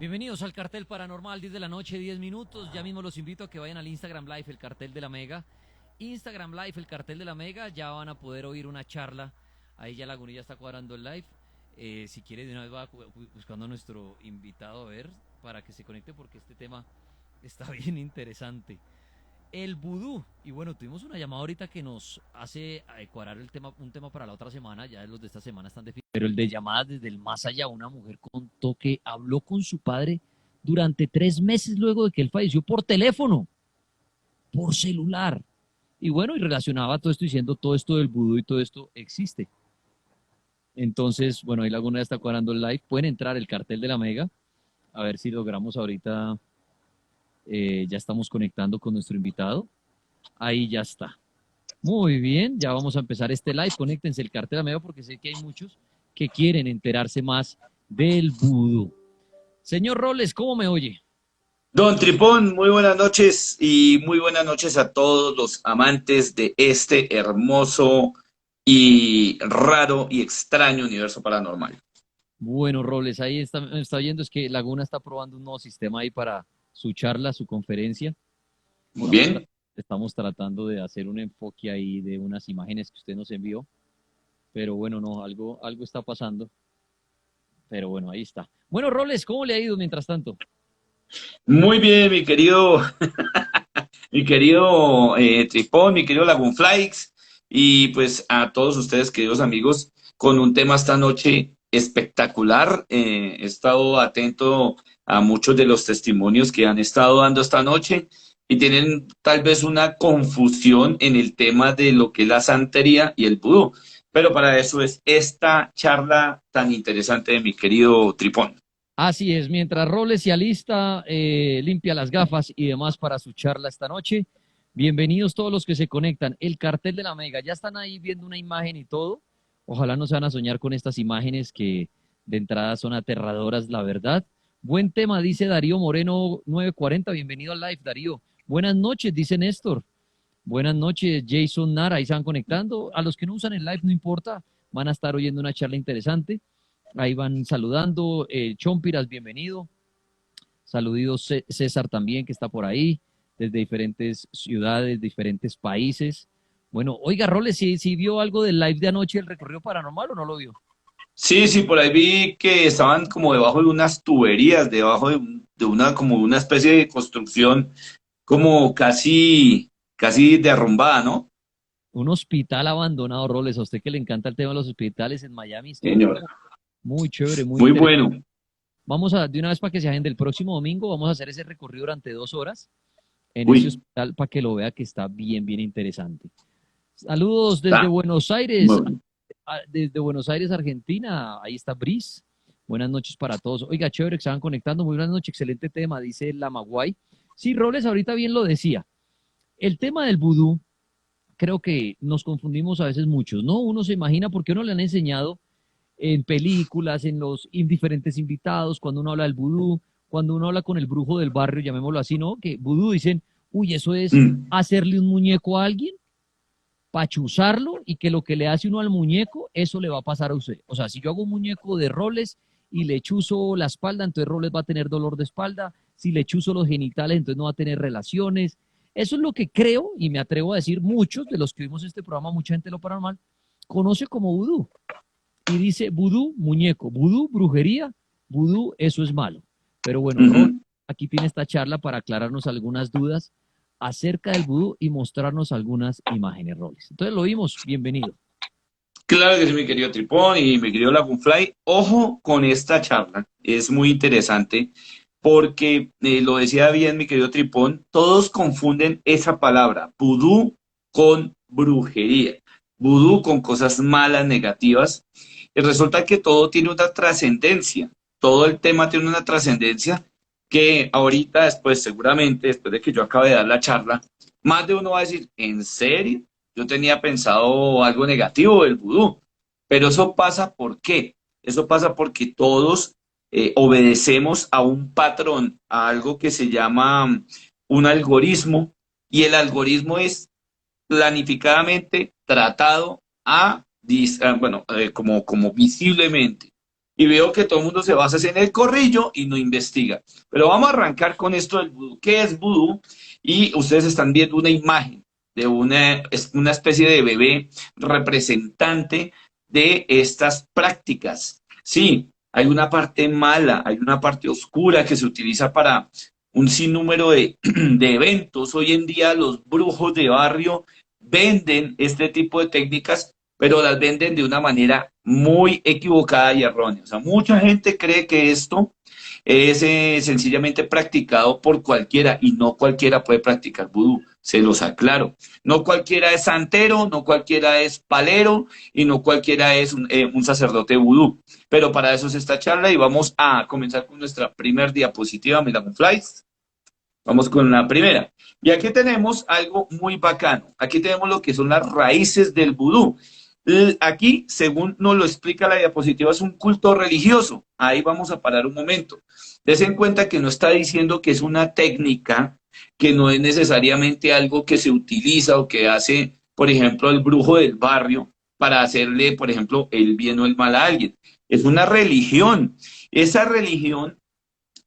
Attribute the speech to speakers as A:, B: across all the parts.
A: Bienvenidos al Cartel Paranormal, 10 de la noche, 10 minutos. Ya mismo los invito a que vayan al Instagram Live, el Cartel de la Mega. Instagram Live, el Cartel de la Mega. Ya van a poder oír una charla. Ahí ya Lagunilla está cuadrando el live. Si quiere, de una vez va buscando a nuestro invitado a ver para que se conecte porque este tema está bien interesante. El vudú. Y bueno, tuvimos una llamada ahorita que nos hace cuadrar el tema, un tema para la otra semana. Ya los de esta semana están definidos. Pero el de llamadas desde el más allá, una mujer contó que habló con su padre durante 3 meses luego de que él falleció por teléfono, por celular. Y bueno, y relacionaba todo esto diciendo todo esto del vudú y todo esto existe. Entonces, bueno, ahí Laguna está cuadrando el live. Pueden entrar el Cartel de la Mega. A ver si logramos ahorita. Ya estamos conectando con nuestro invitado. Ahí ya está. Muy bien, ya vamos a empezar este live. Conéctense el Cartel de la Mega porque sé que hay muchos que quieren enterarse más del vudú. Señor Roles, ¿cómo me oye?
B: Don Tripón, muy buenas noches y muy buenas noches a todos los amantes de este hermoso y raro y extraño universo paranormal.
A: Bueno, Roles, ahí está oyendo, es que Laguna está probando un nuevo sistema ahí para su charla, su conferencia.
B: Muy
A: Estamos, tra-
B: bien.
A: estamos tratando de hacer un enfoque ahí de unas imágenes que usted nos envió, pero bueno, no, algo está pasando, pero bueno, ahí está. Bueno, Roles, ¿cómo le ha ido mientras tanto?
B: Muy bien, mi querido Tripón, mi querido Lagunflakes, y pues a todos ustedes, queridos amigos, con un tema esta noche espectacular. He estado atento a muchos de los testimonios que han estado dando esta noche y tienen tal vez una confusión en el tema de lo que es la santería y el vudú. Pero para eso es esta charla tan interesante de mi querido Tripón.
A: Así es, mientras Roles se alista, limpia las gafas y demás para su charla esta noche. Bienvenidos todos los que se conectan. El Cartel de la Mega, ya están ahí viendo una imagen y todo. Ojalá no se van a soñar con estas imágenes que de entrada son aterradoras, la verdad. Buen tema, dice Darío Moreno 940. Bienvenido al live, Darío. Buenas noches, dice Néstor. Buenas noches, Jason Nara. Ahí se van conectando. A los que no usan el live, no importa. Van a estar oyendo una charla interesante. Ahí van saludando. Chompiras, bienvenido. Saluditos César también, que está por ahí, desde diferentes ciudades, diferentes países. Bueno, oiga, Roles, ¿sí vio algo del live de anoche, el recorrido paranormal o no lo vio?
B: Sí, sí, por ahí vi que estaban como debajo de unas tuberías, debajo de una, como una especie de construcción como casi derrumbada, ¿no?
A: Un hospital abandonado, Roles. A usted que le encanta el tema de los hospitales en Miami,
B: Señor.
A: estuvo muy chévere, muy
B: Muy
A: interesante.
B: bueno.
A: Vamos a, de una vez para que se agende el próximo domingo, vamos a hacer ese recorrido durante 2 horas en ese
B: Uy,
A: hospital para que lo vea que está bien, bien interesante. Saludos desde
B: está
A: Buenos
B: muy
A: Aires,
B: bueno.
A: desde Buenos Aires, Argentina. Ahí está Brice. Buenas noches para todos. Oiga, chévere que se van conectando. Muy buenas noches, excelente tema, dice Lamaguay. Sí, Robles ahorita bien lo decía. El tema del vudú, creo que nos confundimos a veces muchos, ¿no? Uno se imagina porque uno le han enseñado en películas, en los indiferentes invitados, cuando uno habla del vudú, cuando uno habla con el brujo del barrio, llamémoslo así, ¿no? Que vudú dicen, uy, eso es
B: Mm,
A: hacerle un muñeco a alguien para chuzarlo y que lo que le hace uno al muñeco, eso le va a pasar a usted. O sea, si yo hago un muñeco de Roles y le chuzo la espalda, entonces Roles va a tener dolor de espalda. Si le chuzo los genitales, entonces no va a tener relaciones. Eso es lo que creo y me atrevo a decir muchos de los que vimos este programa, mucha gente de lo paranormal, conoce como vudú. Y dice vudú, muñeco, vudú, brujería, vudú, eso es malo. Pero bueno, Rol,
B: ujú.
A: aquí tiene esta charla para aclararnos algunas dudas acerca del vudú y mostrarnos algunas imágenes, Roles. Entonces lo vimos, bienvenido.
B: Claro que sí, mi querido Tripón y mi querido Lagunfly. Ojo con esta charla, es muy interesante porque lo decía bien mi querido Tripón, todos confunden esa palabra, vudú con brujería, vudú con cosas malas, negativas, y resulta que todo tiene una trascendencia, todo el tema tiene una trascendencia que ahorita después, seguramente, después de que yo acabe de dar la charla, más de uno va a decir, ¿en serio? Yo tenía pensado algo negativo del vudú, pero eso pasa ¿por qué? Eso pasa porque todos obedecemos a un patrón, a algo que se llama un algoritmo, y el algoritmo es planificadamente tratado bueno, como visiblemente. y veo que todo el mundo se basa en el corrillo y no investiga. Pero vamos a arrancar con esto del vudú. ¿Qué es vudú? Y ustedes están viendo una imagen de una especie de bebé representante de estas prácticas. Sí, hay una parte mala, hay una parte oscura que se utiliza para un sinnúmero de eventos. Hoy en día los brujos de barrio venden este tipo de técnicas, pero las venden de una manera muy equivocada y errónea. O sea, mucha gente cree que esto es sencillamente practicado por cualquiera y no cualquiera puede practicar vudú, se los aclaro. No cualquiera es santero, no cualquiera es palero y no cualquiera es un sacerdote vudú. Pero para eso es esta charla y vamos a comenzar con nuestra primer diapositiva, Milagro Flies. Vamos con la primera. Y aquí tenemos algo muy bacano. Aquí tenemos lo que son las raíces del vudú. Aquí, según nos lo explica la diapositiva, es un culto religioso. Ahí vamos a parar un momento. Desen en cuenta que no está diciendo que es una técnica, que no es necesariamente algo que se utiliza o que hace, por ejemplo, el brujo del barrio para hacerle, por ejemplo, el bien o el mal a alguien. Es una religión. Esa religión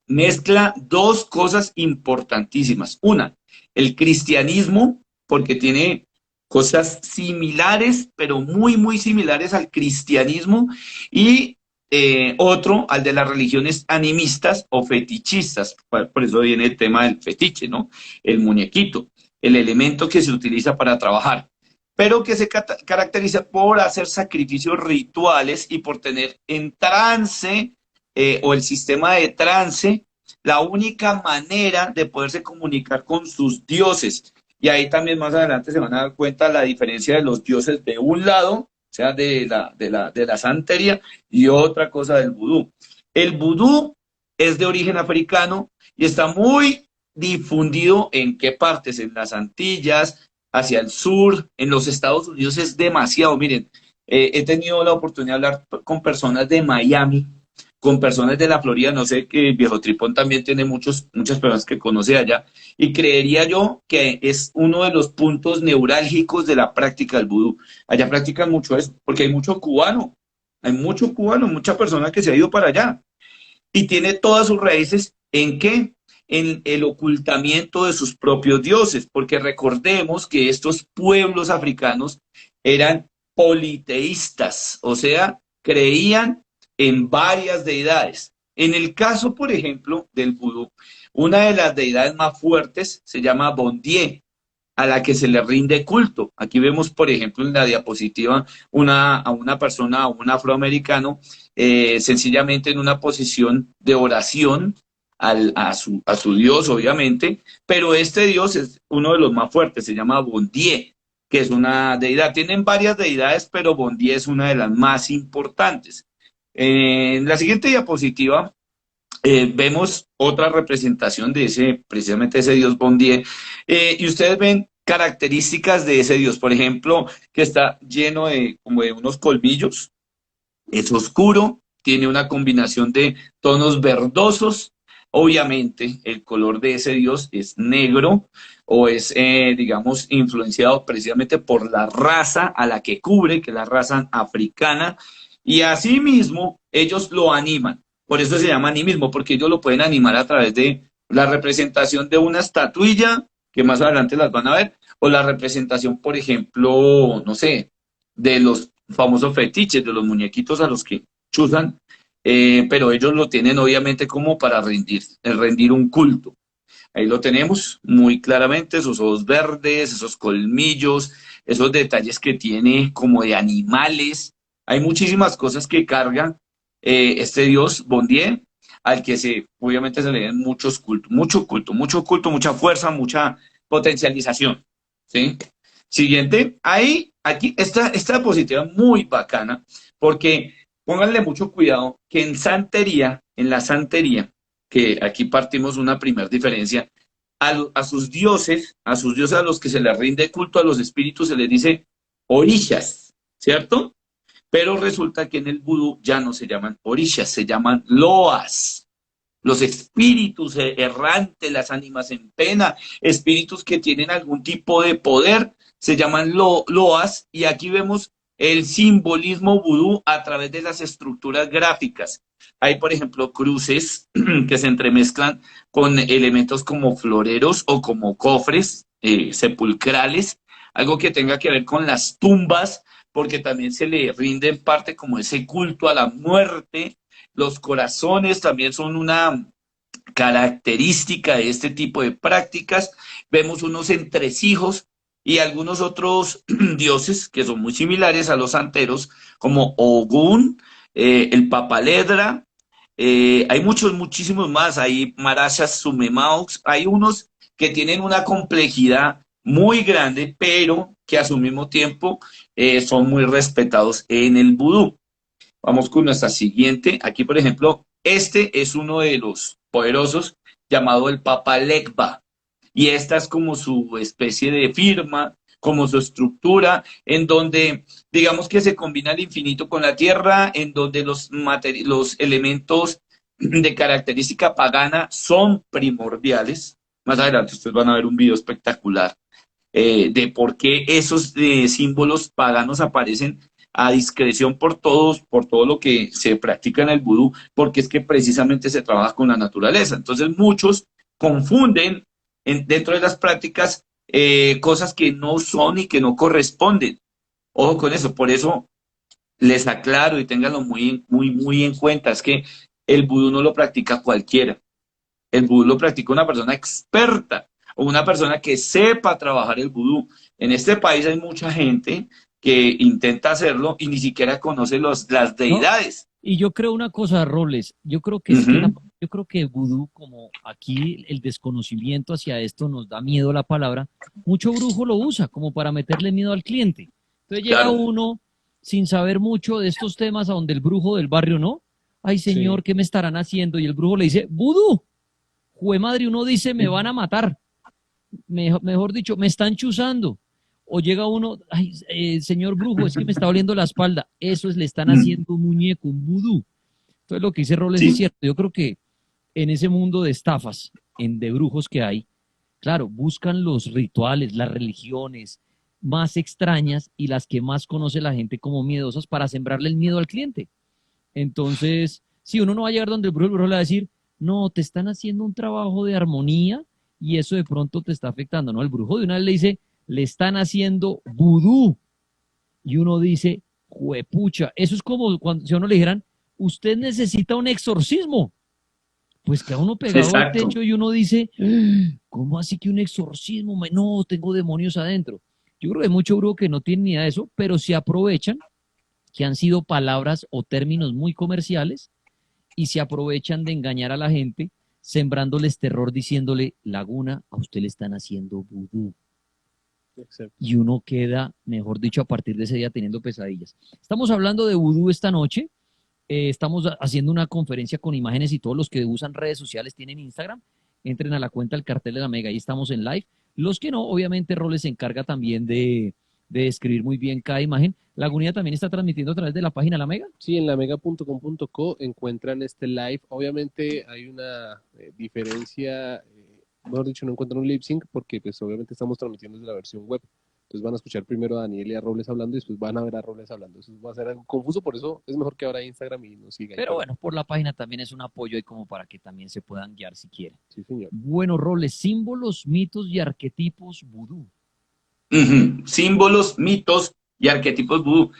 B: mezcla dos cosas importantísimas. Una, el cristianismo, porque tiene cosas similares, pero muy, muy similares al cristianismo, y otro, al de las religiones animistas o fetichistas. Por eso viene el tema del fetiche, ¿no? El muñequito, el elemento que se utiliza para trabajar, pero que se caracteriza por hacer sacrificios rituales y por tener en trance o el sistema de trance, la única manera de poderse comunicar con sus dioses. Y ahí también más adelante se van a dar cuenta la diferencia de los dioses de un lado, o sea, de la santería, y otra cosa del vudú. El vudú es de origen africano y está muy difundido en qué partes, en las Antillas, hacia el sur, en los Estados Unidos es demasiado. Miren, he tenido la oportunidad de hablar con personas de Miami, con personas de la Florida, no sé, que Viejo Tripón también tiene muchas personas que conoce allá, y creería yo que es uno de los puntos neurálgicos de la práctica del vudú. Allá practican mucho eso, porque hay mucho cubano, mucha persona que se ha ido para allá, y tiene todas sus raíces ¿en qué? En el ocultamiento de sus propios dioses, porque recordemos que estos pueblos africanos eran politeístas, o sea, creían en varias deidades. En el caso, por ejemplo, del vudú, una de las deidades más fuertes se llama Bondie, a la que se le rinde culto. Aquí vemos, por ejemplo, en la diapositiva a una persona, a un afroamericano, sencillamente en una posición de oración a su Dios, obviamente, pero este Dios es uno de los más fuertes, se llama Bondie, que es una deidad. Tienen varias deidades, pero Bondie es una de las más importantes. En la siguiente diapositiva vemos otra representación de precisamente ese dios Bondie, y ustedes ven características de ese dios, por ejemplo, que está lleno como de unos colmillos, es oscuro, tiene una combinación de tonos verdosos, obviamente el color de ese dios es negro o es, digamos, influenciado precisamente por la raza a la que cubre, que es la raza africana, y asimismo ellos lo animan. Por eso se llama animismo, porque ellos lo pueden animar a través de la representación de una estatuilla, que más adelante las van a ver, o la representación, por ejemplo, no sé, de los famosos fetiches, de los muñequitos a los que chuzan, pero ellos lo tienen obviamente como para rendir un culto. Ahí lo tenemos muy claramente, esos ojos verdes, esos colmillos, esos detalles que tiene como de animales. Hay muchísimas cosas que carga este dios Bondie, al que obviamente se le den mucho culto, mucha fuerza, mucha potencialización. ¿Sí? Siguiente, aquí esta diapositiva muy bacana, porque pónganle mucho cuidado que en la santería, que aquí partimos una primera diferencia, a sus dioses a los que se les rinde culto, a los espíritus se les dice orishas, ¿cierto? Pero resulta que en el vudú ya no se llaman orishas, se llaman loas. Los espíritus errantes, las ánimas en pena, espíritus que tienen algún tipo de poder, se llaman loas, y aquí vemos el simbolismo vudú a través de las estructuras gráficas. Hay, por ejemplo, cruces que se entremezclan con elementos como floreros o como cofres sepulcrales, algo que tenga que ver con las tumbas, porque también se le rinde en parte como ese culto a la muerte. Los corazones también son una característica de este tipo de prácticas. Vemos unos entresijos y algunos otros dioses que son muy similares a los santeros, como Ogún, el Papaledra, hay muchos, muchísimos más, hay Marashas Sumemaux, hay unos que tienen una complejidad muy grande, pero que a su mismo tiempo son muy respetados en el vudú. Vamos con nuestra siguiente. Aquí, por ejemplo, este es uno de los poderosos llamado el Papa Legba. Y esta es como su especie de firma, como su estructura, en donde digamos que se combina el infinito con la tierra, en donde los elementos de característica pagana son primordiales. Más adelante ustedes van a ver un video espectacular de por qué esos símbolos paganos aparecen a discreción por todos, por todo lo que se practica en el vudú, porque es que precisamente se trabaja con la naturaleza. Entonces muchos confunden dentro de las prácticas cosas que no son y que no corresponden. Ojo con eso, por eso les aclaro y ténganlo muy, muy, muy en cuenta, es que el vudú no lo practica cualquiera. El vudú lo practica una persona experta o una persona que sepa trabajar el vudú. En este país hay mucha gente que intenta hacerlo y ni siquiera conoce las
A: ¿no?
B: deidades.
A: Y yo creo una cosa, Robles, yo creo que es que
B: Ujú.
A: yo creo que vudú, como aquí el desconocimiento hacia esto nos da miedo la palabra, mucho brujo lo usa como para meterle miedo al cliente. Entonces llega
B: Claro,
A: uno sin saber mucho de estos temas a donde el brujo del barrio no. Ay, señor,
C: Sí.
A: ¿qué me estarán haciendo? Y el brujo le dice, vudú. Jue madre, uno dice, me van a matar. Mejor dicho, me están chuzando. O llega uno, ay, señor brujo, es que me está doliendo la espalda. Eso es, le están haciendo un muñeco, un vudú. Entonces lo que dice Roles es
B: sí,
A: cierto. Yo creo que en ese mundo de estafas, de brujos que hay, claro, buscan los rituales, las religiones más extrañas y las que más conoce la gente como miedosas para sembrarle el miedo al cliente. Entonces, si uno no va a llegar donde el brujo le va a decir, no, te están haciendo un trabajo de armonía y eso de pronto te está afectando, ¿no? El brujo de una vez le dice, le están haciendo vudú. Y uno dice, juepucha, eso es como cuando si a uno le dijeran, usted necesita un exorcismo. Pues queda uno pegado al
B: exacto.
A: techo y uno dice, ¿cómo así que un exorcismo? No, tengo demonios adentro. Yo creo que hay mucho brujo que no tiene ni idea de eso, pero se aprovechan que han sido palabras o términos muy comerciales y se aprovechan de engañar a la gente, sembrándoles terror, diciéndole, Laguna, a usted le están haciendo vudú.
C: Exacto.
A: Y uno queda, mejor dicho, a partir de ese día teniendo pesadillas. Estamos hablando de vudú esta noche. Estamos haciendo una conferencia con imágenes y todos los que usan redes sociales tienen Instagram. Entren a la cuenta del Cartel de la Mega, ahí estamos en live. Los que no, obviamente, Roles se encarga también de describir muy bien cada imagen. Lagunilla también está transmitiendo a través de la página La Mega.
C: Sí, en lamega.com.co encuentran este live. Obviamente hay una diferencia, mejor dicho, no encuentran un lip sync porque pues obviamente estamos transmitiendo desde la versión web. Entonces van a escuchar primero a Daniel y a Robles hablando y después van a ver a Robles hablando. Eso va a ser algo confuso, por eso es mejor que ahora Instagram y nos sigan.
A: Pero bueno, por la página también es un apoyo ahí como para que también se puedan guiar si quieren.
C: Sí, señor.
A: Bueno, Roles, símbolos, mitos y arquetipos vudú.
B: Símbolos, mitos y arquetipos vudú.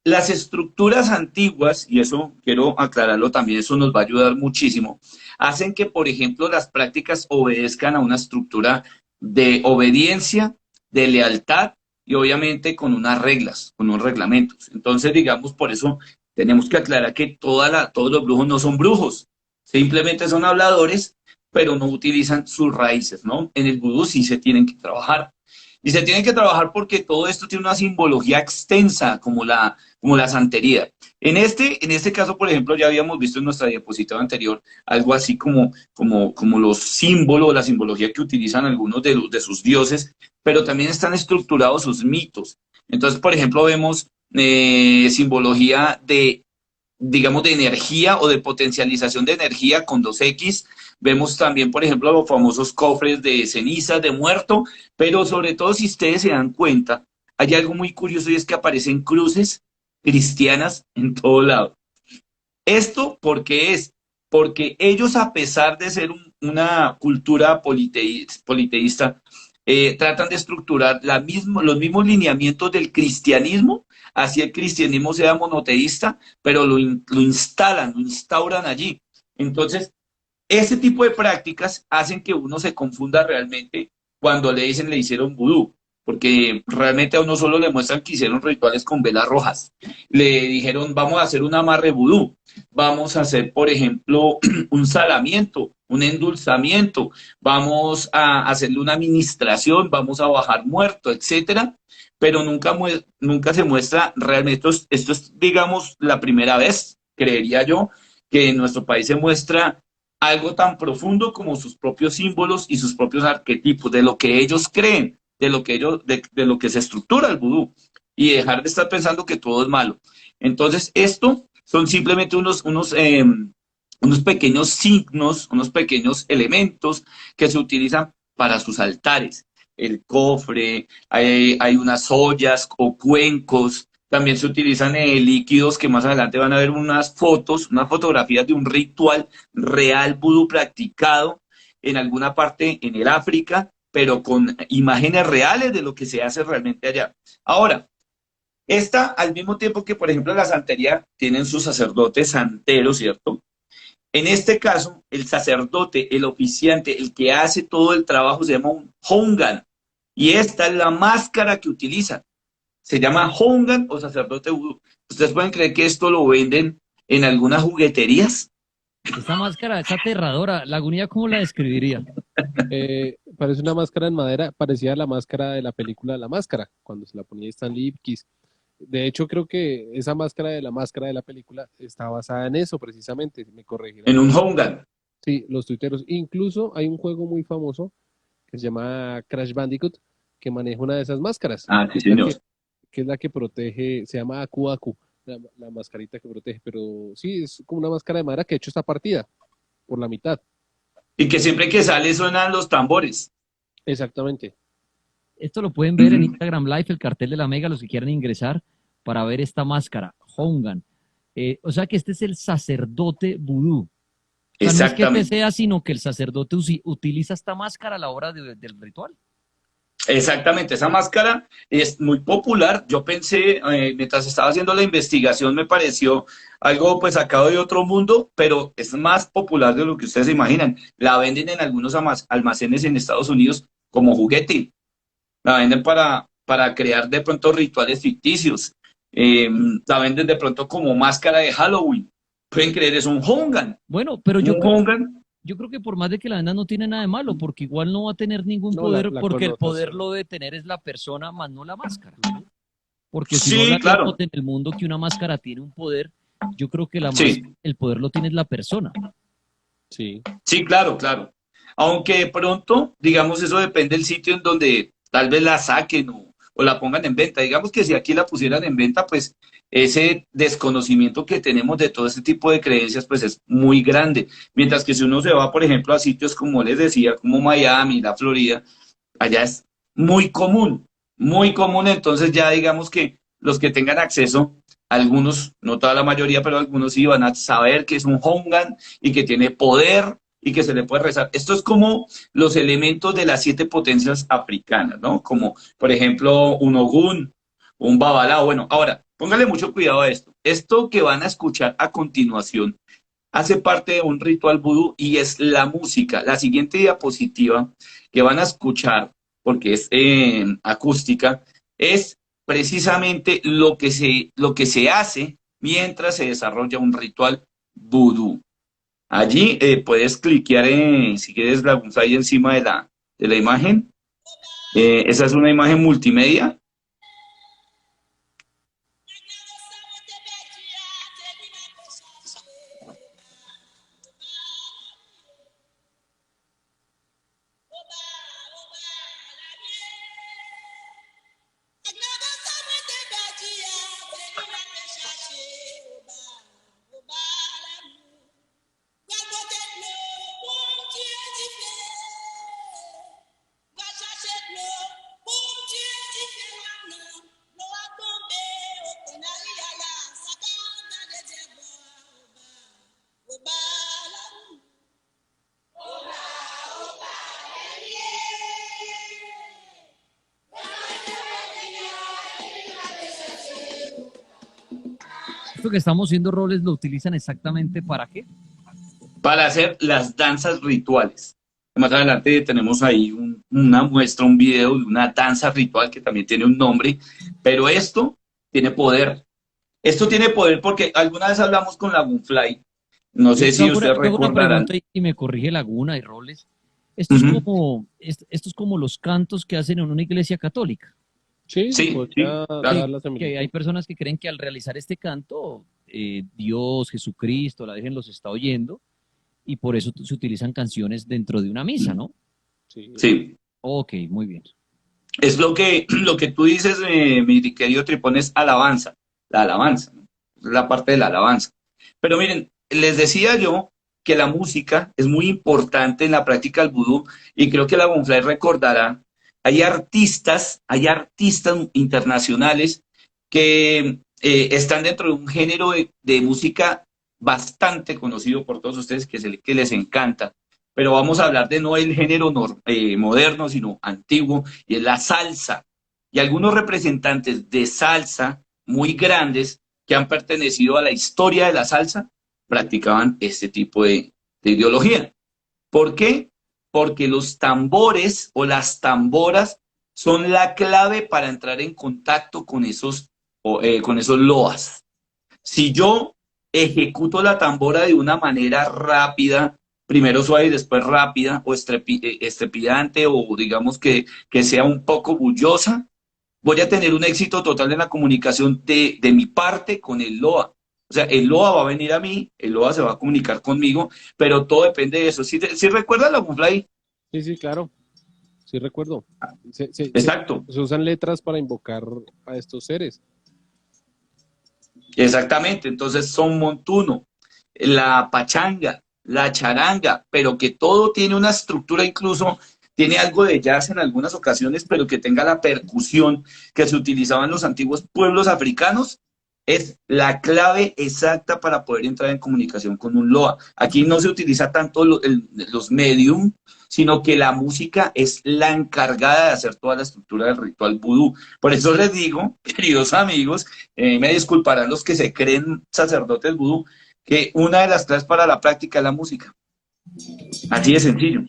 B: Las estructuras antiguas, y eso quiero aclararlo también, eso nos va a ayudar muchísimo, hacen que, por ejemplo, las prácticas obedezcan a una estructura de obediencia, de lealtad y obviamente con unas reglas, con unos reglamentos. Entonces, digamos, por eso tenemos que aclarar que todos los brujos no son brujos, simplemente son habladores, pero no utilizan sus raíces, ¿no? En el vudú sí se tienen que trabajar. Y se tienen que trabajar porque todo esto tiene una simbología extensa, como la santería. En este caso, por ejemplo, ya habíamos visto en nuestra diapositiva anterior algo así como los símbolos, la simbología que utilizan algunos de sus dioses, pero también están estructurados sus mitos. Entonces, por ejemplo, vemos simbología de, digamos, de energía o de potencialización de energía con 2X. Vemos también, por ejemplo, los famosos cofres de cenizas, de muerto, pero sobre todo si ustedes se dan cuenta, hay algo muy curioso y es que aparecen cruces cristianas en todo lado. Esto porque es, porque ellos a pesar de ser una cultura politeísta, tratan de estructurar los mismos lineamientos del cristianismo, así el cristianismo sea monoteísta, pero lo instalan, lo instauran allí. Entonces, ese tipo de prácticas hacen que uno se confunda realmente cuando le dicen le hicieron vudú, porque realmente a uno solo le muestran que hicieron rituales con velas rojas. Le dijeron, vamos a hacer un amarre vudú, vamos a hacer, por ejemplo, un salamiento, un endulzamiento, vamos a hacerle una administración, vamos a bajar muerto, etcétera, pero nunca se muestra realmente, esto es, digamos, la primera vez, creería yo, que en nuestro país se muestra algo tan profundo como sus propios símbolos y sus propios arquetipos, de lo que ellos creen, de lo que se estructura el vudú, y dejar de estar pensando que todo es malo. Entonces, esto son simplemente unos pequeños signos, unos pequeños elementos que se utilizan para sus altares. El cofre, hay unas ollas o cuencos, también se utilizan líquidos que más adelante van a ver unas fotos, unas fotografías de un ritual real vudú practicado en alguna parte en el África, pero con imágenes reales de lo que se hace realmente allá. Ahora, esta, al mismo tiempo que, por ejemplo, la santería tienen sus sacerdotes santeros, ¿cierto? En este caso, el sacerdote, el oficiante, el que hace todo el trabajo se llama un hongan. Y esta es la máscara que utilizan. Se llama hongan o sacerdote vudú. ¿Ustedes pueden creer que esto lo venden en algunas jugueterías?
A: Esta máscara es aterradora. Lagunilla, ¿cómo la describiría?
C: Parece una máscara en madera, parecía la máscara de la película La Máscara, cuando se la ponía Stanley Ipkiss. De hecho, creo que esa máscara de la película está basada en eso, precisamente. Me corregirán
B: En un hongan.
C: sí, los tuiteros. Incluso hay un juego muy famoso que se llama Crash Bandicoot, que maneja una de esas máscaras,
B: Ah, sí, señor.
C: que es la que protege, se llama Aku Aku, la mascarita que protege, pero sí, es como una máscara de madera que de hecho está partida por la mitad.
B: Y que siempre que sale suenan los tambores.
C: Exactamente.
A: Esto lo pueden ver en
B: Ujú.
A: Instagram Live, el cartel de la Mega, los que quieran ingresar para ver esta máscara, Hongan. O sea que este es el sacerdote vudú. O sea, no es que este
B: Exactamente.
A: sea, sino que el sacerdote utiliza esta máscara a la hora del ritual.
B: Exactamente, esa máscara es muy popular. Yo pensé, mientras estaba haciendo la investigación, me pareció algo pues sacado de otro mundo, pero es más popular de lo que ustedes se imaginan. La venden en algunos almacenes en Estados Unidos como juguete. La venden para crear de pronto rituales ficticios. Eh, la venden de pronto como máscara de Halloween. Pueden creer, es un Hongan.
A: Bueno, pero
B: Un Hongan.
A: yo creo que por más de que la venda no tiene nada de malo, porque igual no va a tener ningún
C: No,
A: poder,
C: la
A: porque el poder
C: connotación.
A: lo debe tener es la persona, más no la máscara.
C: Ujú.
A: Porque si no
B: Sí,
A: hablaríamos
B: claro.
A: en el mundo que una máscara tiene un poder, yo creo que
B: Sí.
A: el poder lo tiene la persona.
C: Sí,
B: Sí, claro, claro. Aunque de pronto, digamos, eso depende del sitio en donde tal vez la saquen o la pongan en venta. Digamos que si aquí la pusieran en venta, pues ese desconocimiento que tenemos de todo este tipo de creencias, pues es muy grande. Mientras que si uno se va, por ejemplo, a sitios como les decía, como Miami, la Florida, allá es muy común, muy común. Entonces ya digamos que los que tengan acceso, algunos, no toda la mayoría, pero algunos sí van a saber que es un Hongan y que tiene poder y que se le puede rezar. Esto es como los elementos de las 7 potencias africanas, ¿no? Como, por ejemplo, un Ogún, un Babalao. Bueno, ahora, póngale mucho cuidado a esto. Esto que van a escuchar a continuación hace parte de un ritual vudú y es la música. La siguiente diapositiva que van a escuchar, porque es acústica, es precisamente lo que se hace mientras se desarrolla un ritual vudú. Allí puedes cliquear si quieres, ahí encima de la imagen. Esa es una imagen multimedia.
A: Esto que estamos haciendo roles lo utilizan exactamente para qué.
B: para hacer las danzas rituales. Más adelante tenemos ahí una muestra, un video de una danza ritual que también tiene un nombre, pero esto tiene poder. Esto tiene poder porque alguna vez hablamos con Lagunfly, no sé si ustedes
A: Tengo una
B: recordarán.
A: pregunta y me corrige Laguna y Roles. Esto es como los cantos que hacen en una iglesia católica.
C: Sí,
B: Sí,
C: podría
B: claro.
C: dar la
A: Que
C: similitud.
A: hay personas que creen que al realizar este canto, Dios, Jesucristo, la Virgen los está oyendo y por eso se utilizan canciones dentro de una misa, ¿no?
C: Sí.
B: Sí.
A: Ok, muy bien.
B: Es lo que tú dices, mi querido Tripón, es alabanza, la alabanza, ¿no? Es la parte de la alabanza. Pero miren, les decía yo que la música es muy importante en la práctica del vudú y creo que la Bonflay recordará, hay artistas internacionales que están dentro de un género de música bastante conocido por todos ustedes, que es el que les encanta, pero vamos a hablar de no el género moderno, sino antiguo, y es la salsa. Y algunos representantes de salsa muy grandes que han pertenecido a la historia de la salsa practicaban este tipo de ideología. ¿Por qué? Porque los tambores o las tamboras son la clave para entrar en contacto con esos loas. Si yo ejecuto la tambora de una manera rápida, primero suave y después rápida, o estrepidante, o digamos que sea un poco bullosa, voy a tener un éxito total en la comunicación de mi parte con el LOA. O sea, el LOA va a venir a mí, el LOA se va a comunicar conmigo, pero todo depende de eso. Si recuerdas la Gunfly,
C: Sí, sí, claro. Sí, recuerdo.
B: exacto,
C: Se usan letras para invocar a estos seres.
B: exactamente. Entonces son montuno, la pachanga, la charanga, pero que todo tiene una estructura, incluso tiene algo de jazz en algunas ocasiones, pero que tenga la percusión que se utilizaba en los antiguos pueblos africanos, es la clave exacta para poder entrar en comunicación con un loa. Aquí no se utiliza tanto los medium, sino que la música es la encargada de hacer toda la estructura del ritual vudú. Por eso les digo, queridos amigos, me disculparán los que se creen sacerdotes vudú, que una de las claves para la práctica es la música. Así de sencillo.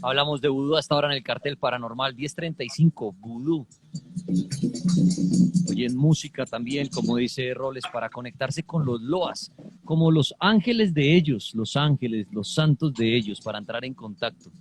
A: Hablamos de vudú hasta ahora en el cartel paranormal 10:35, vudú. Oyen música también, como dice Roles, para conectarse con los loas, como los ángeles de ellos, los ángeles, los santos de ellos, para entrar en contacto.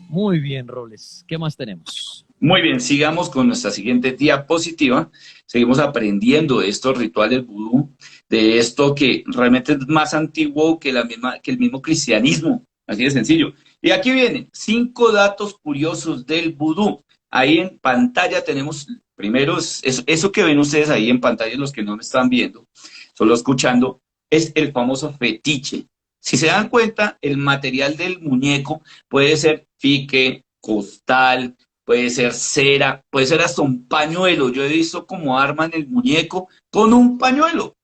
A: Muy bien, Roles. ¿Qué más tenemos?
B: Muy bien, sigamos con nuestra siguiente diapositiva. Seguimos aprendiendo de estos rituales vudú, de esto que realmente es más antiguo que el mismo cristianismo. Así de sencillo. Y aquí vienen 5 datos curiosos del vudú. Ahí en pantalla tenemos, primero, eso que ven ustedes ahí en pantalla, los que no me están viendo, solo escuchando, es el famoso fetiche. Si se dan cuenta, el material del muñeco puede ser fique, costal, puede ser cera, puede ser hasta un pañuelo. Yo he visto cómo arman el muñeco con un pañuelo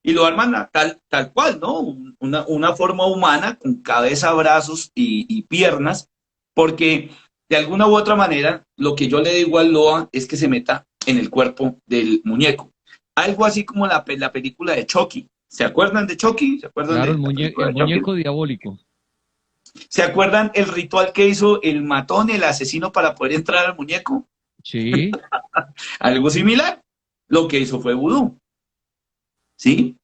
B: y lo arman tal cual, ¿no? Una forma humana con cabeza, brazos y piernas, porque de alguna u otra manera lo que yo le digo al Loa es que se meta en el cuerpo del muñeco. Algo así como la película de Chucky. ¿Se acuerdan de Chucky? ¿Se acuerdan
A: Claro,
B: de la película
A: el
B: de Chucky?
A: muñeco diabólico.
B: ¿Se acuerdan el ritual que hizo el matón, el asesino, para poder entrar al muñeco?
A: Sí.
B: Algo similar. Lo que hizo fue vudú. ¿Sí?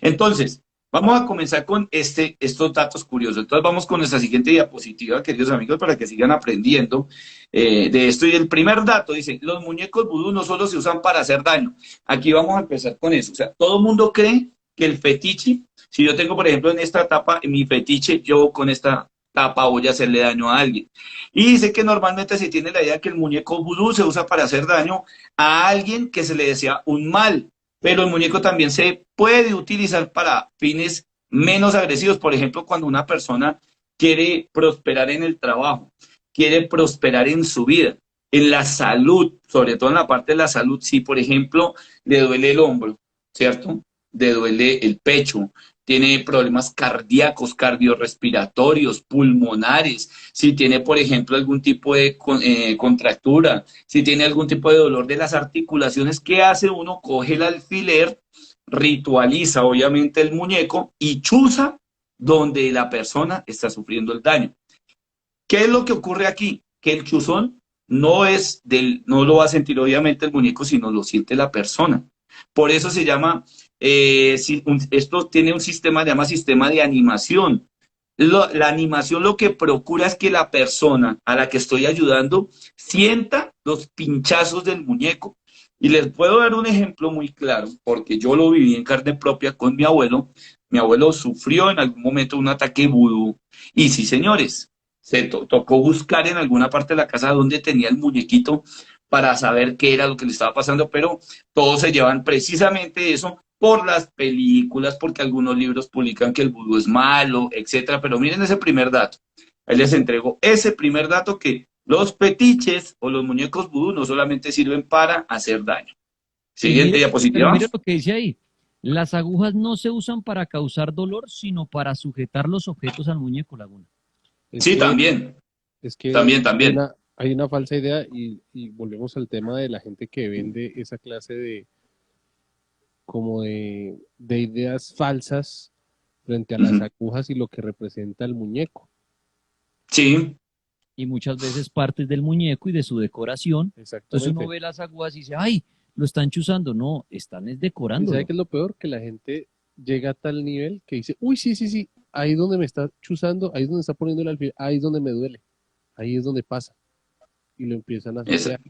B: Entonces, vamos a comenzar con estos datos curiosos. Entonces, vamos con nuestra siguiente diapositiva, queridos amigos, para que sigan aprendiendo de esto. Y el primer dato dice, los muñecos vudú no solo se usan para hacer daño. Aquí vamos a empezar con eso. O sea, todo el mundo cree que el fetiche, si yo tengo, por ejemplo, en esta tapa, en mi fetiche, yo con esta tapa voy a hacerle daño a alguien. Y dice que normalmente se tiene la idea que el muñeco vudú se usa para hacer daño a alguien que se le desea un mal, pero el muñeco también se puede utilizar para fines menos agresivos. Por ejemplo, cuando una persona quiere prosperar en el trabajo, quiere prosperar en su vida, en la salud, sobre todo en la parte de la salud. Si, por ejemplo, le duele el hombro, ¿cierto? Le duele el pecho, tiene problemas cardíacos, cardiorrespiratorios, pulmonares, si tiene, por ejemplo, algún tipo de contractura, si tiene algún tipo de dolor de las articulaciones, ¿qué hace uno? Coge el alfiler, ritualiza obviamente el muñeco y chuza donde la persona está sufriendo el daño. ¿Qué es lo que ocurre aquí? Que el chuzón no lo va a sentir obviamente el muñeco, sino lo siente la persona. Por eso se llama, esto tiene un sistema, se llama sistema de animación. La animación lo que procura es que la persona a la que estoy ayudando sienta los pinchazos del muñeco. Y les puedo dar un ejemplo muy claro, porque yo lo viví en carne propia con mi abuelo. Mi abuelo sufrió en algún momento un ataque vudú. Y sí, señores, tocó buscar en alguna parte de la casa donde tenía el muñequito para saber qué era lo que le estaba pasando, pero todos se llevan precisamente eso por las películas, porque algunos libros publican que el vudú es malo, etcétera. Pero miren ese primer dato. Ahí les entrego ese primer dato, que los petiches o los muñecos vudú no solamente sirven para hacer daño. Siguiente
A: Pero
B: diapositiva.
A: mire lo que dice ahí. Las agujas no se usan para causar dolor, sino para sujetar los objetos al muñeco, Laguna.
C: Es
B: Sí,
C: que,
B: también,
C: es que
B: también.
C: hay una falsa idea y volvemos al tema de la gente que vende esa clase de como de ideas falsas frente a las agujas y lo que representa el muñeco.
B: Sí,
A: Y muchas veces partes del muñeco y de su decoración. Entonces
C: Exactamente.
A: uno ve las agujas y dice, ¡ay! Lo están chuzando. No, están es
C: ¿Y
A: decorando.
C: sabe qué es lo peor? Que la gente llega a tal nivel que dice, uy, sí, sí, sí, ahí es donde me está chuzando, ahí es donde está poniendo el alfiler, ahí es donde me duele, ahí es donde pasa. Y lo empiezan a asociar.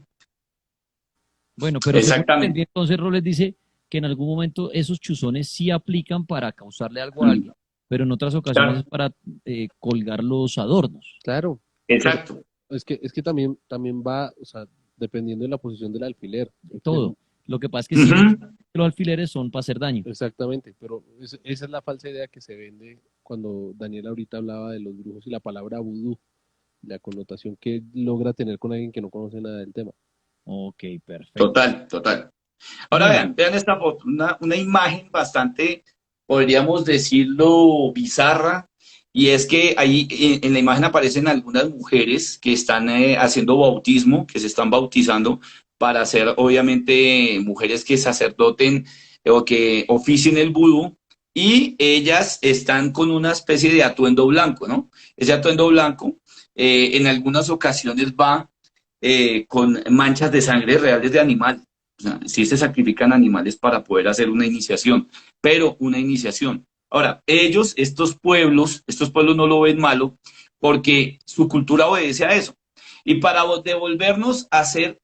A: Bueno, pero según entendí,
B: exactamente.
A: entonces Roles dice que en algún momento esos chuzones sí aplican para causarle algo a alguien, pero en otras ocasiones es
B: Claro,
A: para colgar los adornos.
C: Claro, pero
B: exacto.
C: es que también va, o sea, dependiendo de la posición del alfiler.
A: Todo. Lo que pasa es que siempre
B: Ujú.
A: los alfileres son para hacer daño.
C: Exactamente, pero esa es la falsa idea que se vende cuando Daniel ahorita hablaba de los brujos y la palabra vudú, la connotación que logra tener con alguien que no conoce nada del tema.
A: Ok, perfecto.
B: Total, total. Ahora
A: Bien,
B: vean esta foto, una imagen bastante, podríamos decirlo, bizarra, y es que ahí en la imagen aparecen algunas mujeres que están haciendo bautismo, que se están bautizando para ser obviamente mujeres que sacerdoten o que oficien el vudú, y ellas están con una especie de atuendo blanco, ¿no? Ese atuendo blanco en algunas ocasiones va con manchas de sangre reales de animal. O sea, sí se sacrifican animales para poder hacer una iniciación, pero una iniciación. Ahora, estos pueblos no lo ven malo porque su cultura obedece a eso. Y para devolvernos a hacer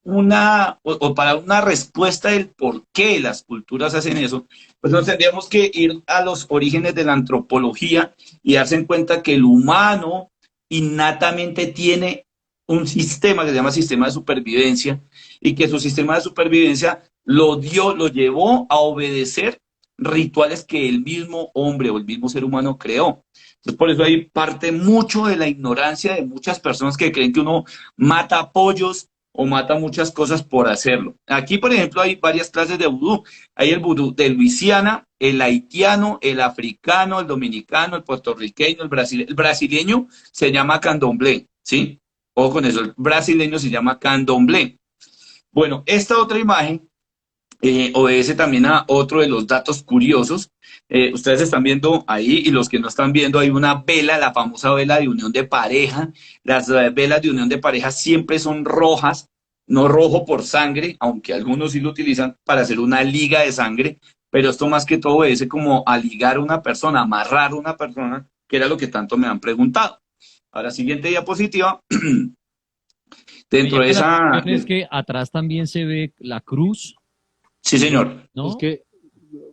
B: o para una respuesta del por qué las culturas hacen eso, pues nos tendríamos que ir a los orígenes de la antropología y darse en cuenta que el humano innatamente tiene un sistema que se llama sistema de supervivencia, y que su sistema de supervivencia lo llevó a obedecer rituales que el mismo hombre o el mismo ser humano creó. Entonces, por eso hay parte mucho de la ignorancia de muchas personas que creen que uno mata pollos o mata muchas cosas por hacerlo. Aquí, por ejemplo, hay varias clases de vudú. Hay el vudú de Luisiana, el haitiano, el africano, el dominicano, el puertorriqueño, el brasileño. El brasileño se llama candomblé, ¿sí? Ojo con eso, el brasileño se llama candomblé. Bueno, esta otra imagen obedece también a otro de los datos curiosos. Ustedes están viendo ahí, y los que no están viendo, hay una vela, la famosa vela de unión de pareja. Las velas de unión de pareja siempre son rojas, no rojo por sangre, aunque algunos sí lo utilizan para hacer una liga de sangre, pero esto más que todo obedece como a ligar a una persona, amarrar a una persona, que era lo que tanto me han preguntado. Ahora, siguiente diapositiva.
A: lo que
B: Dentro
A: llama
B: de
A: la
B: esa...
A: atención es que atrás también se ve la cruz,
B: Sí, señor.
C: Es
A: ¿no?
C: que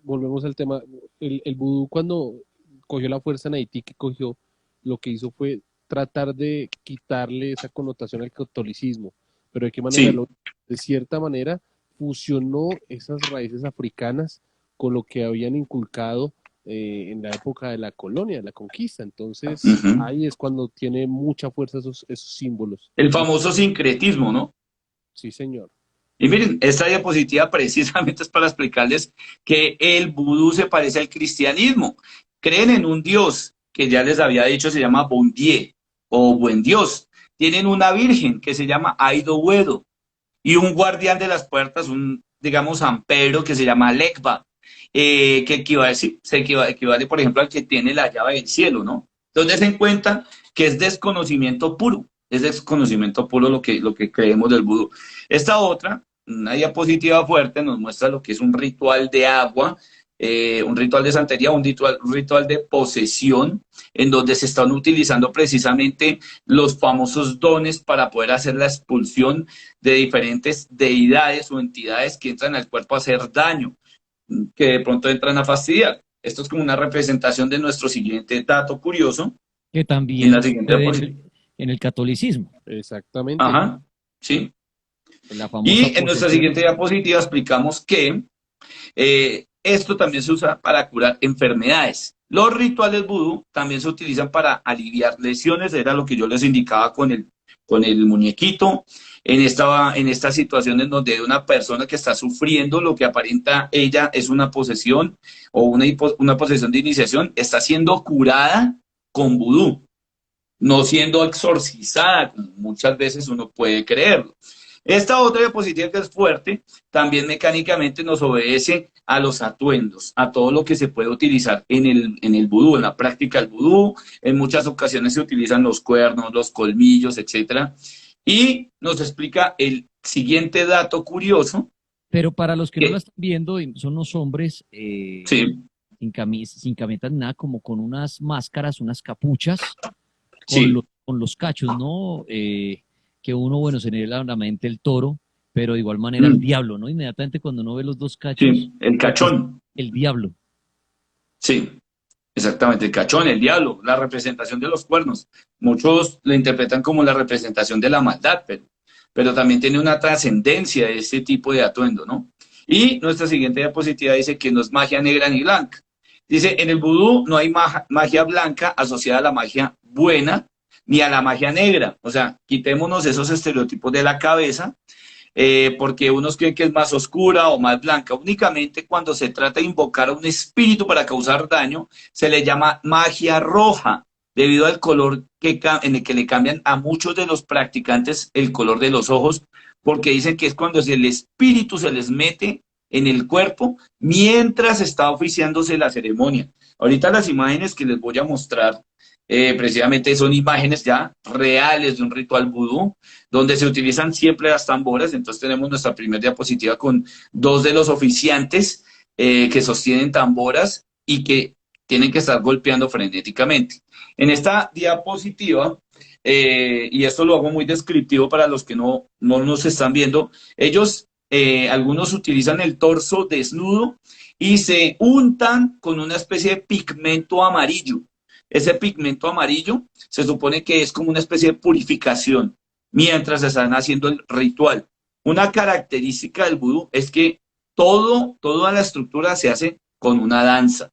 C: volvemos al tema, el vudú cuando cogió la fuerza en Haití que cogió, lo que hizo fue tratar de quitarle esa connotación al catolicismo, pero de qué manera,
B: Sí,
C: de cierta manera fusionó esas raíces africanas con lo que habían inculcado en la época de la colonia, de la conquista. Entonces,
B: Ujú.
C: ahí es cuando tiene mucha fuerza esos símbolos.
B: El famoso sincretismo, ¿no?
C: Sí, señor.
B: Y miren, esta diapositiva precisamente es para explicarles que el vudú se parece al cristianismo. Creen en un Dios que ya les había dicho se llama Bon Dieu o Buen Dios. Tienen una virgen que se llama Aido Wedo y un guardián de las puertas, un, digamos, San Pedro que se llama Legba, que equivale, sí, equivale, por ejemplo, al que tiene la llave del cielo, ¿no? Entonces, den cuenta que es desconocimiento puro, es desconocimiento puro lo que creemos del vudú. Esta otra, una diapositiva fuerte, nos muestra lo que es un ritual de agua, un ritual de santería, un ritual de posesión, en donde se están utilizando precisamente los famosos dones para poder hacer la expulsión de diferentes deidades o entidades que entran al cuerpo a hacer daño, que de pronto entran a fastidiar. Esto es como una representación de nuestro siguiente dato curioso
A: Que
B: en
A: también
B: la siguiente
A: sucede
B: diapositiva.
A: en el catolicismo,
C: Exactamente.
B: Ajá, sí.
A: en la famosa
B: Y en nuestra
A: posesión.
B: siguiente diapositiva explicamos que esto también se usa para curar enfermedades. Los rituales vudú también se utilizan para aliviar lesiones, era lo que yo les indicaba con el muñequito. En esta situación en donde una persona que está sufriendo lo que aparenta ella es una posesión o una posesión de iniciación, está siendo curada con vudú, no siendo exorcizada, como muchas veces uno puede creerlo. Esta otra diapositiva que es fuerte, también mecánicamente nos obedece a los atuendos, a todo lo que se puede utilizar en el vudú, en la práctica del vudú. En muchas ocasiones se utilizan los cuernos, los colmillos, etcétera. Y nos explica el siguiente dato curioso,
A: Pero para los que no la
B: que
A: están viendo, son los hombres
B: sí,
A: sin camiseta ni nada, como con unas máscaras, unas capuchas,
B: sí,
A: con los cachos, ¿no? Que uno, bueno, se le viene a la mente el toro, pero de igual manera el
B: mm,
A: diablo, ¿no? Inmediatamente cuando uno ve los dos cachos,
B: sí, el
A: uno piensa,
B: cachón,
A: el diablo.
B: sí. Exactamente, el cachón, el diablo, la representación de los cuernos. Muchos lo interpretan como la representación de la maldad, pero también tiene una trascendencia de este tipo de atuendo, ¿no? Y nuestra siguiente diapositiva dice que no es magia negra ni blanca. Dice, en el vudú no hay magia blanca asociada a la magia buena ni a la magia negra. O sea, quitémonos esos estereotipos de la cabeza porque unos creen que es más oscura o más blanca. Únicamente cuando se trata de invocar a un espíritu para causar daño, se le llama magia roja, debido al color en el que le cambian a muchos de los practicantes el color de los ojos, porque dicen que es cuando el espíritu se les mete en el cuerpo mientras está oficiándose la ceremonia. Ahorita las imágenes que les voy a mostrar precisamente son imágenes ya reales de un ritual vudú, donde se utilizan siempre las tamboras. Entonces tenemos nuestra primera diapositiva con dos de los oficiantes que sostienen tamboras y que tienen que estar golpeando frenéticamente. En esta diapositiva, y esto lo hago muy descriptivo para los que no nos están viendo, ellos, algunos utilizan el torso desnudo y se untan con una especie de pigmento amarillo. Ese pigmento amarillo se supone que es como una especie de purificación mientras están haciendo el ritual. Una característica del vudú es que toda la estructura se hace con una danza.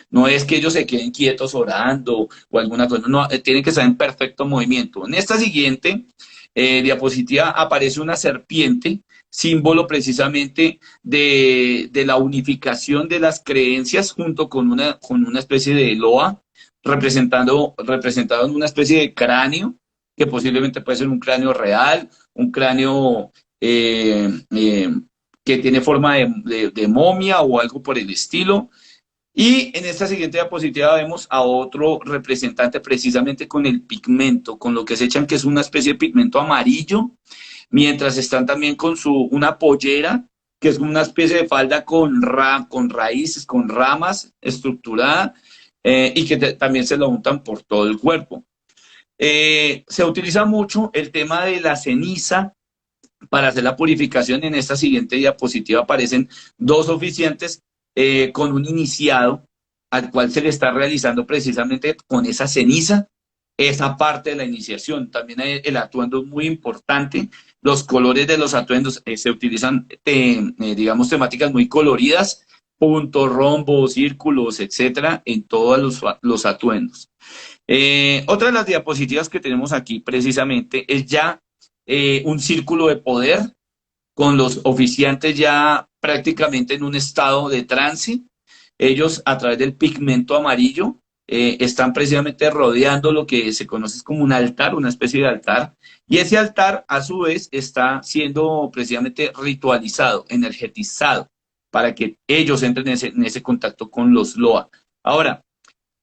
B: No es que ellos se queden quietos orando o alguna cosa, no, tienen que estar en perfecto movimiento. En esta siguiente diapositiva aparece una serpiente, símbolo precisamente de la unificación de las creencias junto con una especie de loa, representado en una especie de cráneo, que posiblemente puede ser un cráneo real, un cráneo que tiene forma de momia o algo por el estilo. Y en esta siguiente diapositiva vemos a otro representante precisamente con el pigmento, con lo que se echan que es una especie de pigmento amarillo, mientras están también con una pollera, que es una especie de falda con raíces, con ramas estructurada, y que también se lo untan por todo el cuerpo. Se utiliza mucho el tema de la ceniza para hacer la purificación. En esta siguiente diapositiva aparecen dos oficiantes con un iniciado al cual se le está realizando precisamente con esa ceniza esa parte de la iniciación. También el atuendo es muy importante. Los colores de los atuendos se utilizan, digamos, temáticas muy coloridas puntos, rombos, círculos, etcétera, en todos los atuendos. Otra de las diapositivas que tenemos aquí precisamente es ya un círculo de poder con los oficiantes ya prácticamente en un estado de trance. Ellos a través del pigmento amarillo están precisamente rodeando lo que se conoce como un altar, una especie de altar, y ese altar a su vez está siendo precisamente ritualizado, energetizado, para que ellos entren en ese contacto con los Loa. Ahora,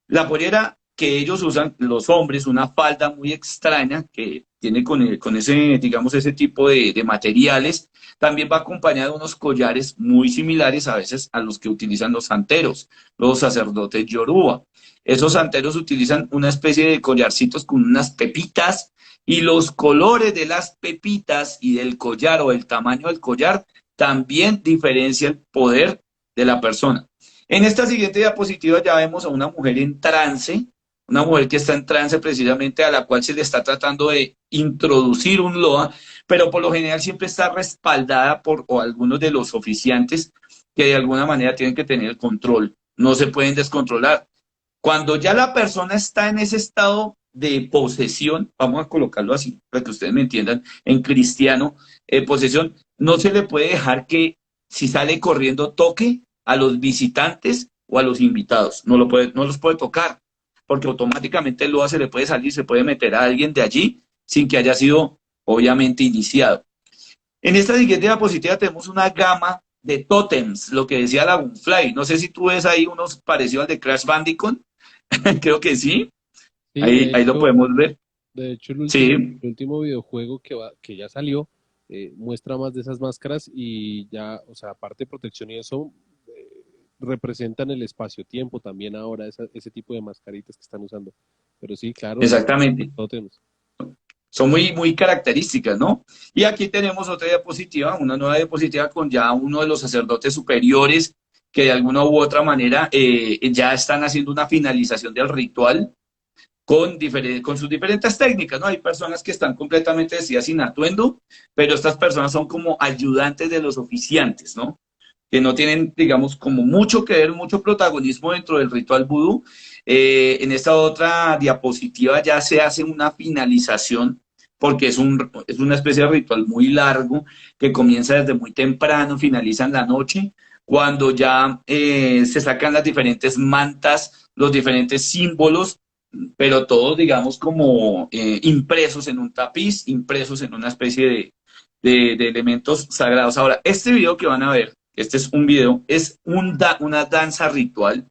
B: la pollera que ellos usan, los hombres, una falda muy extraña que tiene con ese, digamos, ese tipo de materiales, también va acompañada de unos collares muy similares a veces a los que utilizan los santeros, los sacerdotes yoruba. Esos santeros utilizan una especie de collarcitos con unas pepitas y los colores de las pepitas y del collar o el tamaño del collar también diferencia el poder de la persona. En esta siguiente diapositiva ya vemos a una mujer en trance, una mujer que está en trance precisamente a la cual se le está tratando de introducir un Loa, pero por lo general siempre está respaldada por o algunos de los oficiantes que de alguna manera tienen que tener el control, no se pueden descontrolar. Cuando ya la persona está en ese estado de posesión, vamos a colocarlo así para que ustedes me entiendan, en cristiano, posesión, no se le puede dejar que si sale corriendo toque a los visitantes o a los invitados, no los puede tocar, porque automáticamente el Loa se le puede salir, se puede meter a alguien de allí sin que haya sido obviamente iniciado. En esta siguiente diapositiva tenemos una gama de tótems, lo que decía Dragonfly. No sé si tú ves ahí unos parecidos al de Crash Bandicoot, creo que sí,
C: Sí,
B: ahí lo podemos ver.
C: de hecho
B: Sí,
C: el último videojuego que ya salió muestra más de esas máscaras y ya, o sea, aparte de protección y eso, representan el espacio-tiempo también ahora, ese tipo de mascaritas que están usando. Pero sí, claro,
B: exactamente.
C: tótems.
B: Son muy, muy características, ¿no? Y aquí tenemos otra diapositiva, una nueva diapositiva con ya uno de los sacerdotes superiores que de alguna u otra manera ya están haciendo una finalización del ritual con sus diferentes técnicas, ¿no? Hay personas que están completamente vestidas sin atuendo, pero estas personas son como ayudantes de los oficiantes, ¿no? Que no tienen, digamos, como mucho que ver, mucho protagonismo dentro del ritual vudú. En esta otra diapositiva ya se hace una finalización porque es una especie de ritual muy largo que comienza desde muy temprano, finaliza en la noche, cuando ya se sacan las diferentes mantas, los diferentes símbolos, pero todos, digamos, como impresos en un tapiz, impresos en una especie de elementos sagrados. Ahora, este video que van a ver, este es un video, es una danza ritual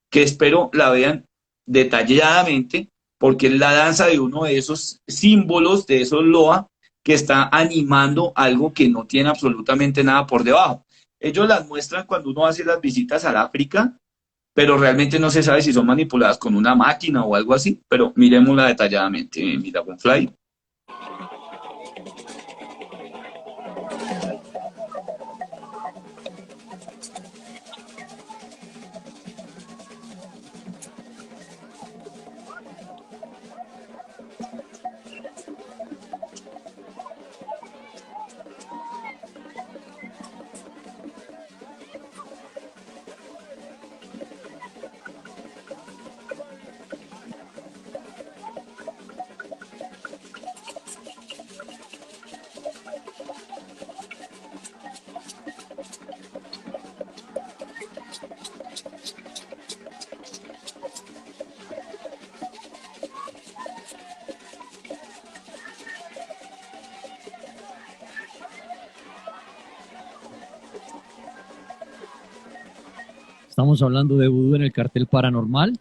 B: que espero la vean detalladamente, porque es la danza de uno de esos símbolos, de esos Loa, que está animando algo que no tiene absolutamente nada por debajo. Ellos las muestran cuando uno hace las visitas al África, pero realmente no se sabe si son manipuladas con una máquina o algo así, pero miremosla detalladamente, mira, Dragonfly.
A: Estamos hablando de vudú en el cartel paranormal.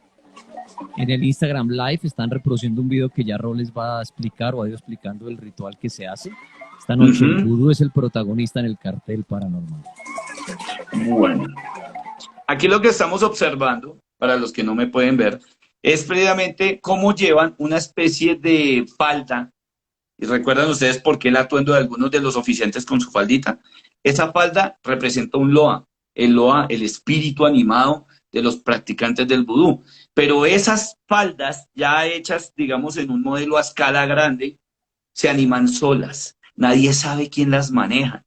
A: En el Instagram Live están reproduciendo un video que ya Ro les va a explicar o ha ido explicando el ritual que se hace. Esta noche el vudú es el protagonista en el cartel paranormal.
B: Bueno, aquí lo que estamos observando, para los que no me pueden ver, es previamente cómo llevan una especie de falda. ¿Y recuerdan ustedes por qué el atuendo de algunos de los oficiantes con su faldita? Esa falda representa un Loa. El Loa, el espíritu animado de los practicantes del vudú. Pero esas faldas ya hechas, digamos, en un modelo a escala grande, se animan solas. Nadie sabe quién las maneja.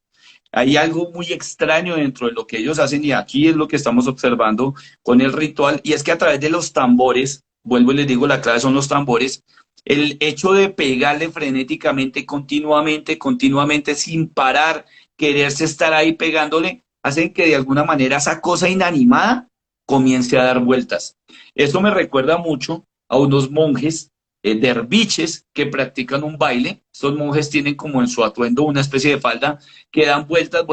B: Hay algo muy extraño dentro de lo que ellos hacen y aquí es lo que estamos observando con el ritual y es que a través de los tambores, vuelvo y les digo, la clave son los tambores, el hecho de pegarle frenéticamente, continuamente, sin parar, quererse estar ahí pegándole, hacen que de alguna manera esa cosa inanimada comience a dar vueltas. Esto me recuerda mucho a unos monjes derviches que practican un baile. Estos monjes tienen como en su atuendo una especie de falda que dan vueltas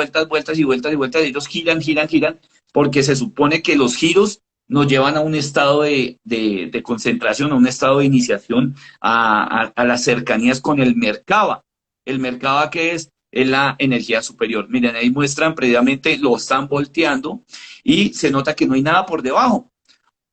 B: y ellos giran, porque se supone que los giros nos llevan a un estado de concentración, a un estado de iniciación, a las cercanías con el Merkaba. El Merkaba, ¿qué es? Es la energía superior. Miren, ahí muestran previamente, lo están volteando y se nota que no hay nada por debajo.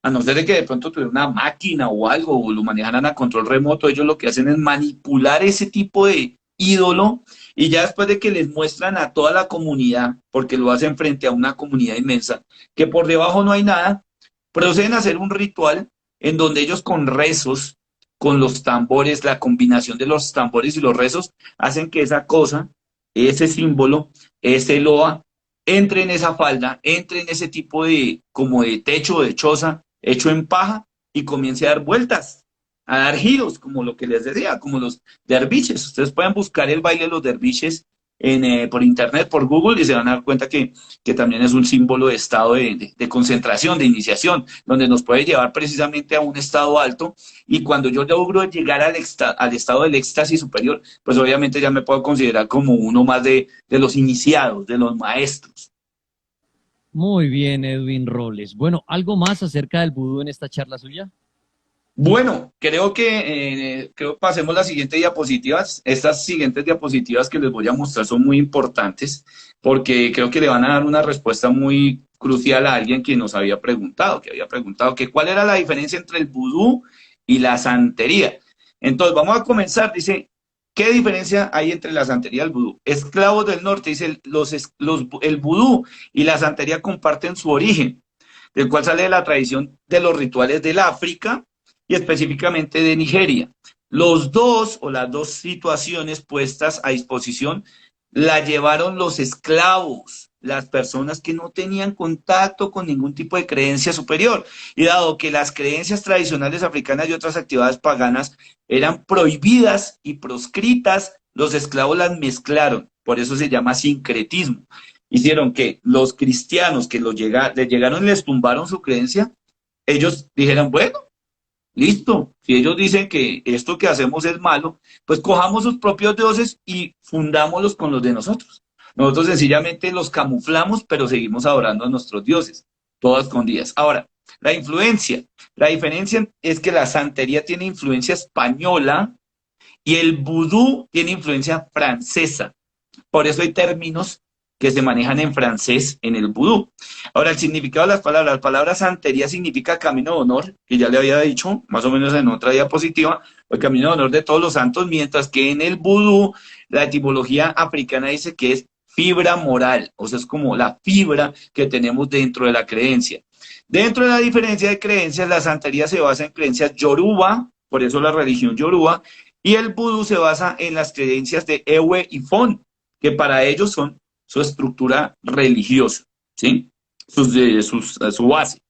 B: A no ser de que de pronto tuviera una máquina o algo, o lo manejaran a control remoto, ellos lo que hacen es manipular ese tipo de ídolo y ya después de que les muestran a toda la comunidad, porque lo hacen frente a una comunidad inmensa, que por debajo no hay nada, proceden a hacer un ritual en donde ellos con rezos, con los tambores, la combinación de los tambores y los rezos, hacen que esa cosa, ese símbolo, ese loa, entre en esa falda, entre en ese tipo de, como de techo, de choza, hecho en paja, y comience a dar vueltas, a dar giros, como lo que les decía, como los derviches. Ustedes pueden buscar el baile de los derviches por internet, por Google, y se van a dar cuenta que también es un símbolo de estado de concentración, de iniciación, donde nos puede llevar precisamente a un estado alto, y cuando yo logro llegar al estado del éxtasis superior, pues obviamente ya me puedo considerar como uno más de los iniciados, de los maestros.
A: Muy bien, Edwin Robles. Bueno, ¿algo más acerca del vudú en esta charla suya?
B: Bueno, creo que pasemos las siguientes diapositivas. Estas siguientes diapositivas que les voy a mostrar son muy importantes porque creo que le van a dar una respuesta muy crucial a alguien que nos había preguntado, que cuál era la diferencia entre el vudú y la santería. Entonces, vamos a comenzar. Dice, ¿qué diferencia hay entre la santería y el vudú? Esclavos del norte, dice, el vudú y la santería comparten su origen, del cual sale de la tradición de los rituales del África y específicamente de Nigeria. Los dos o las dos situaciones puestas a disposición la llevaron los esclavos, las personas que no tenían contacto con ningún tipo de creencia superior. Y dado que las creencias tradicionales africanas y otras actividades paganas eran prohibidas y proscritas, los esclavos las mezclaron. Por eso se llama sincretismo. Hicieron que los cristianos que les llegaron y les tumbaron su creencia, ellos dijeran, bueno, listo, si ellos dicen que esto que hacemos es malo, pues cojamos sus propios dioses y fundámoslos con los de nosotros. Nosotros sencillamente los camuflamos, pero seguimos adorando a nuestros dioses, todas escondidas. Ahora, la diferencia es que la santería tiene influencia española y el vudú tiene influencia francesa. Por eso hay términos que se manejan en francés en el vudú. Ahora, el significado de la palabra santería significa camino de honor, que ya le había dicho, más o menos en otra diapositiva, el camino de honor de todos los santos, mientras que en el vudú la etimología africana dice que es fibra moral, o sea, es como la fibra que tenemos dentro de la creencia. Dentro de la diferencia de creencias, la santería se basa en creencias yoruba, por eso la religión yoruba, y el vudú se basa en las creencias de Ewe y Fon, que para ellos son su estructura religiosa, ¿sí? Su base.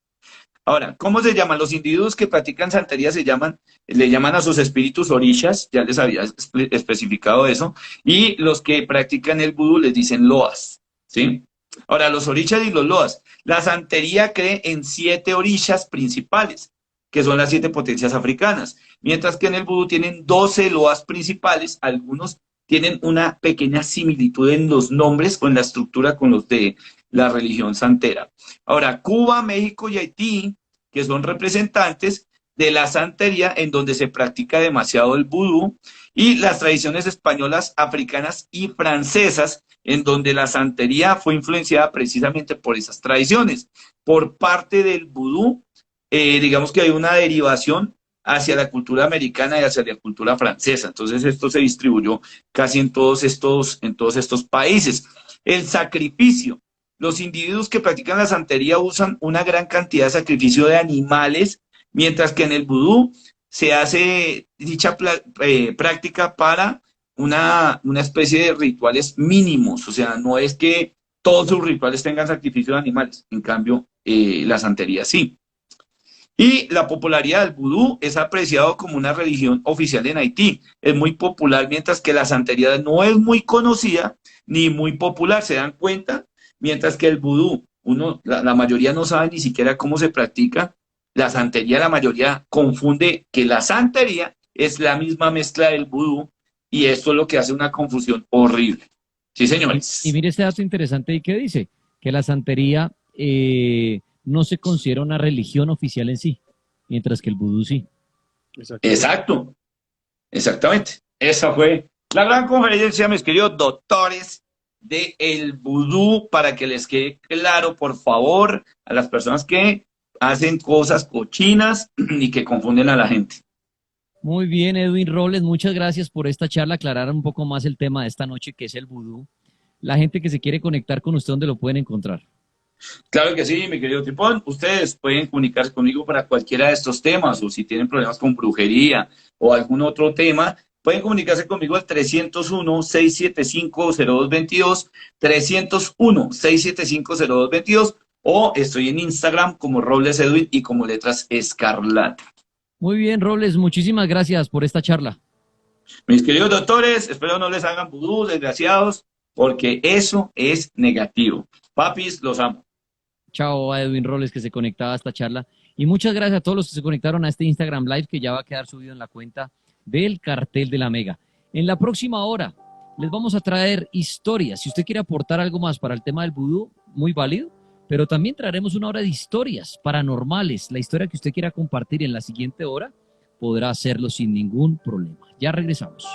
B: Ahora, ¿cómo se llaman? Los individuos que practican santería le llaman a sus espíritus orishas, ya les había especificado eso, y los que practican el vudú les dicen loas, ¿sí? Ahora, los orishas y los loas. La santería cree en 7 orishas principales, que son las 7 potencias africanas, mientras que en el vudú tienen 12 loas principales, algunos tienen una pequeña similitud en los nombres o en la estructura con los de la religión santera. Ahora, Cuba, México y Haití, que son representantes de la santería en donde se practica demasiado el vudú, y las tradiciones españolas, africanas y francesas, en donde la santería fue influenciada precisamente por esas tradiciones. Por parte del vudú, digamos que hay una derivación hacia la cultura americana y hacia la cultura francesa. Entonces esto se distribuyó casi en todos estos países. El sacrificio. Los individuos que practican la santería usan una gran cantidad de sacrificio de animales, mientras que en el vudú se hace dicha práctica para una especie de rituales mínimos, o sea, no es que todos sus rituales tengan sacrificio de animales, en cambio, la santería sí. Y la popularidad del vudú es apreciado como una religión oficial en Haití. Es muy popular, mientras que la santería no es muy conocida ni muy popular. ¿Se dan cuenta? Mientras que el vudú, la mayoría no sabe ni siquiera cómo se practica. La santería, la mayoría confunde que la santería es la misma mezcla del vudú y esto es lo que hace una confusión horrible. Sí,
A: Y
B: señores.
A: mire este dato interesante y que dice que la santería no se considera una religión oficial en sí, mientras que el vudú sí.
C: Exactamente.
B: Exacto. Exactamente. Esa fue la gran conferencia, mis queridos doctores, de el vudú, para que les quede claro, por favor, a las personas que hacen cosas cochinas y que confunden a la gente.
A: Muy bien, Edwin Robles, muchas gracias por esta charla, aclarar un poco más el tema de esta noche, que es el vudú. La gente que se quiere conectar con usted, ¿dónde lo pueden encontrar?
B: Claro que sí, mi querido Tripón. Ustedes pueden comunicarse conmigo para cualquiera de estos temas, o si tienen problemas con brujería o algún otro tema, pueden comunicarse conmigo al 301-675-0222, 301-675-0222, o estoy en Instagram como Robles Edwin y como letras Escarlata.
A: Muy bien, Robles, muchísimas gracias por esta charla.
B: Mis queridos doctores, espero no les hagan vudú, desgraciados, porque eso es negativo. Papis, los amo.
A: Chao a Edwin Robles que se conectaba a esta charla. Y muchas gracias a todos los que se conectaron a este Instagram Live que ya va a quedar subido en la cuenta del Cartel de la Mega. En la próxima hora les vamos a traer historias. Si usted quiere aportar algo más para el tema del vudú, muy válido, pero también traeremos una hora de historias paranormales. La historia que usted quiera compartir en la siguiente hora podrá hacerlo sin ningún problema. Ya regresamos.